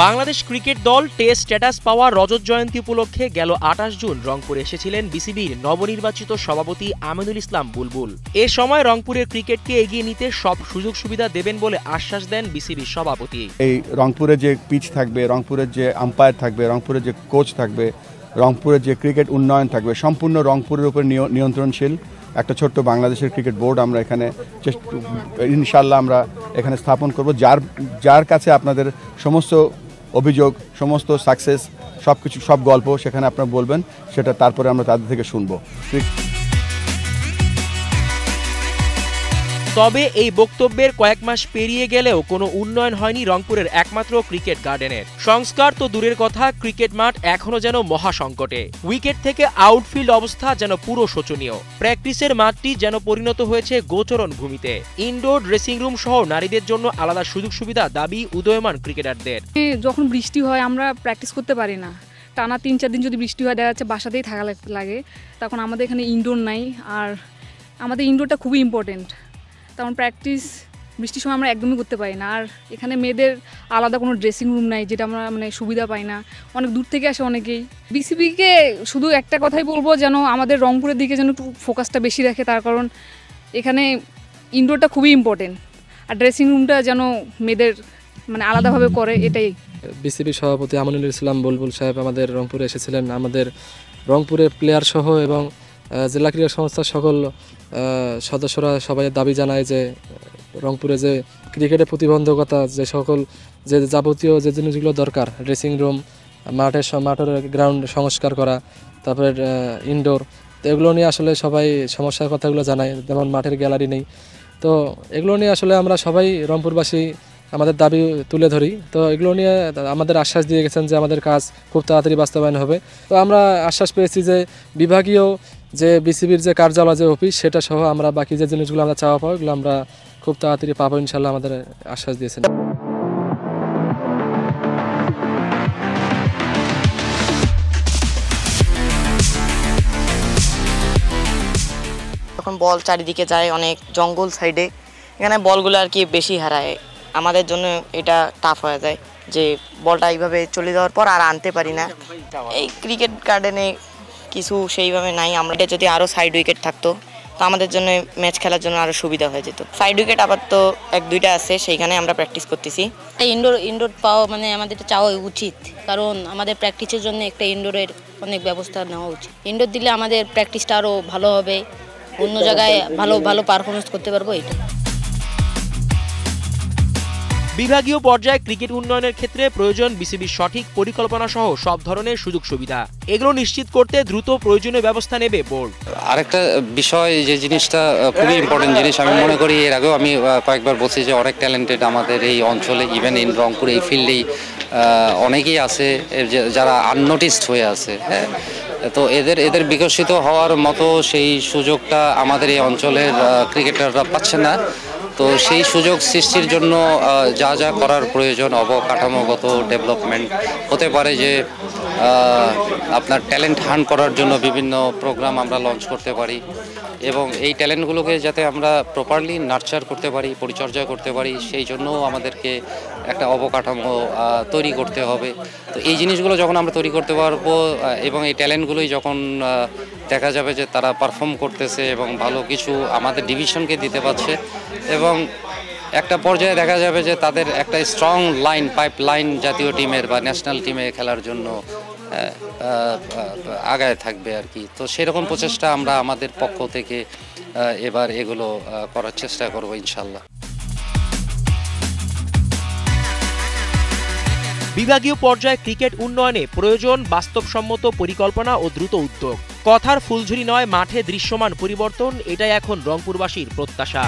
Bangladesh cricket দল test status পাওয়া রজত জয়ন্তী উপলক্ষে গেল ২৮ জুন রংপুরে এসেছিলেন বিসিবির নবনির্বাচিত সভাপতি আমিনুল ইসলাম বুলবুল। এ সময় রংপুরের ক্রিকেটকে এগিয়ে নিতে সব সুযোগ সুবিধা দেবেন বলে আশ্বাস দেন বিসিবির সভাপতি। এই রংপুরে যে পিচ থাকবে, রংপুরের যে আম্পায়ার থাকবে, রংপুরের যে কোচ থাকবে, রংপুরের যে ক্রিকেট উন্নয়ন থাকবে, সম্পূর্ণ রংপুরের উপর নিয়ন্ত্রণশীল একটা ছোট্ট বাংলাদেশের ক্রিকেট বোর্ড আমরা এখানে ইনশাল্লাহ আমরা এখানে স্থাপন করব, যার কাছে আপনাদের সমস্ত অভিযোগ, সমস্ত সাকসেস, সবকিছু, সব গল্প সেখানে আপনারা বলবেন, সেটা তারপরে আমরা তাদের থেকে শুনবো। তবে এই বক্তব্যের কয়েক মাস পেরিয়ে গেলেও কোনো উন্নয়ন হয়নি রংপুরের একমাত্র ক্রিকেট গার্ডেনের। সংস্কার তো দূরের কথা, ক্রিকেট মাঠ এখনো যেন মহাসংকটে। উইকেট থেকে আউটফিল্ড অবস্থা যেন পুরো শোচনীয়। প্র্যাকটিসের মাঠটি যেন পরিণত হয়েছে গোচরণ ভূমিতে। ইনডোর ড্রেসিং রুম সহ নারীদের জন্য আলাদা সুযোগ সুবিধা দাবি উদীয়মান ক্রিকেটারদের। যখন বৃষ্টি হয় আমরা প্র্যাকটিস করতে পারি না, টানা ৩-৪ দিন যদি বৃষ্টি হয় দেখা যাচ্ছে বাসাতেই থাকা লাগে। তখন আমাদের এখানে ইনডোর নাই, আর আমাদের ইনডোরটা খুবই ইম্পর্টেন্ট। তখন প্র্যাকটিস বৃষ্টির সময় আমরা একদমই করতে পারি না। আর এখানে মেয়েদের আলাদা কোনো ড্রেসিং রুম নাই, যেটা আমরা সুবিধা পাই না। অনেক দূর থেকে আসে অনেকেই। বিসিবিকে শুধু একটা কথাই বলবো, যেন আমাদের রংপুরের দিকে যেন একটু ফোকাসটা বেশি রাখে, তার কারণ এখানে ইনডোরটা খুবই ইম্পর্টেন্ট, আর ড্রেসিং রুমটা যেন মেয়েদের আলাদাভাবে করে, এটাই। বিসিবি সভাপতি আমিনুল ইসলাম বুলবুল সাহেব আমাদের রংপুরে এসেছিলেন। আমাদের রংপুরের প্লেয়ার সহ এবং জেলা ক্রীড়া সংস্থার সকল সদস্যরা সবাই দাবি জানায় যে রংপুরে যে ক্রিকেটের প্রতিবন্ধকতা, যে সকল যে যাবতীয় যে জিনিসগুলো দরকার, ড্রেসিং রুম, মাঠের গ্রাউন্ড সংস্কার করা, তারপরে ইনডোর, তো এগুলো নিয়ে আসলে সবাই সমস্যার কথাগুলো জানায়। যেমন মাঠের গ্যালারি নেই, তো এগুলো নিয়ে আসলে আমরা সবাই রংপুরবাসী আমাদের দাবি তুলে ধরি। তো এগুলো নিয়ে আমাদের আশ্বাস দিয়ে গেছেন যে আমাদের কাজ খুব তাড়াতাড়ি বাস্তবায়ন হবে। তো আমরা আশ্বাস পেয়েছি যে বিভাগীয় যে বিসিবির যে কার্যালয়, যে অফিস, সেটা সহ আমরা বাকি যে জিনিসগুলো আমরা চাওয়া পাবো, এগুলো আমরা খুব তাড়াতাড়ি পাবো ইনশাল্লাহ, আমাদের আশ্বাস দিয়েছেন। তখন বল চারিদিকে যায়, অনেক জঙ্গল সাইডে, এখানে বলগুলো আর কি বেশি হারায়। আমাদের জন্য এটা টাফ হয়ে যায় যে বলটা এইভাবে চলে যাওয়ার পর আর আনতে পারি না। এই ক্রিকেট গার্ডেনে কিছু সেইভাবে নাই। আমরা এটা যদি আরও সাইড উইকেট থাকতো তো আমাদের জন্য ম্যাচ খেলার জন্য আরও সুবিধা হয়ে যেত। সাইড উইকেট আবার তো 1-2টা আছে, সেইখানে আমরা প্র্যাকটিস করতেছি। ইনডোর পাওয়া আমাদের চাওয়া উচিত, কারণ আমাদের প্র্যাকটিসের জন্য একটা ইনডোরের অনেক ব্যবস্থা নেওয়া উচিত। ইনডোর দিলে আমাদের প্র্যাকটিসটা আরও ভালো হবে, অন্য জায়গায় ভালো পারফরমেন্স করতে পারবো। এটা বিভাগীয় পর্যায়ে ক্রিকেট উন্নয়নের ক্ষেত্রে প্রয়োজন বিসিবির সঠিক পরিকল্পনা সহ সব ধরনের সুযোগ সুবিধা। এগুলো নিশ্চিত করতে দ্রুত প্রয়োজনীয় ব্যবস্থা নেবে বোর্ড। আরেকটা বিষয়, যে জিনিসটা খুবই ইম্পর্টেন্ট জিনিস, আমি মনে করি এর আগেও আমি কয়েকবার বলছি যে অনেক ট্যালেন্টেড আমাদের এই অঞ্চলে, ইভেন ইন রংপুর এই ফিল্ডেই অনেকেই আছে যারা আননোটিসড হয়ে আছে। হ্যাঁ, তো এদের বিকশিত হওয়ার মতো সেই সুযোগটা আমাদের এই অঞ্চলের ক্রিকেটাররা পাচ্ছে না। তো সেই সুযোগ সৃষ্টির জন্য যা করার প্রয়োজন, অবকাঠামোগত ডেভেলপমেন্ট হতে পারে, যে আপনার ট্যালেন্ট হান্ট করার জন্য বিভিন্ন প্রোগ্রাম আমরা লঞ্চ করতে পারি, এবং এই ট্যালেন্টগুলোকে যাতে আমরা প্রপারলি নার্চার করতে পারি, পরিচর্যা করতে পারি, সেই জন্য আমাদেরকে একটা অবকাঠামো তৈরি করতে হবে। তো এই জিনিসগুলো যখন আমরা তৈরি করতে পারবো, এবং এই ট্যালেন্টগুলোই যখন দেখা যাবে যে তারা পারফর্ম করতেছে এবং ভালো কিছু আমাদের ডিভিশনকে দিতে পারছে, এবং একটা পর্যায়ে দেখা যাবে যে তাদের একটা স্ট্রং পাইপ লাইন জাতীয় টিমের বা ন্যাশনাল টিমে খেলার জন্য আগায় থাকবে আর কি। তো সেরকম প্রচেষ্টা আমরা আমাদের পক্ষ থেকে এবার এগুলো করার চেষ্টা করব ইনশাল্লাহ। বিভাগীয় পর্যায়ে ক্রিকেট উন্নয়নে প্রয়োজন বাস্তবসম্মত পরিকল্পনা ও দ্রুত উদ্যোগ। কথার ফুলঝুরি নয়, মাঠে দৃশ্যমান পরিবর্তন, এটাই এখন রংপুরবাসীর প্রত্যাশা।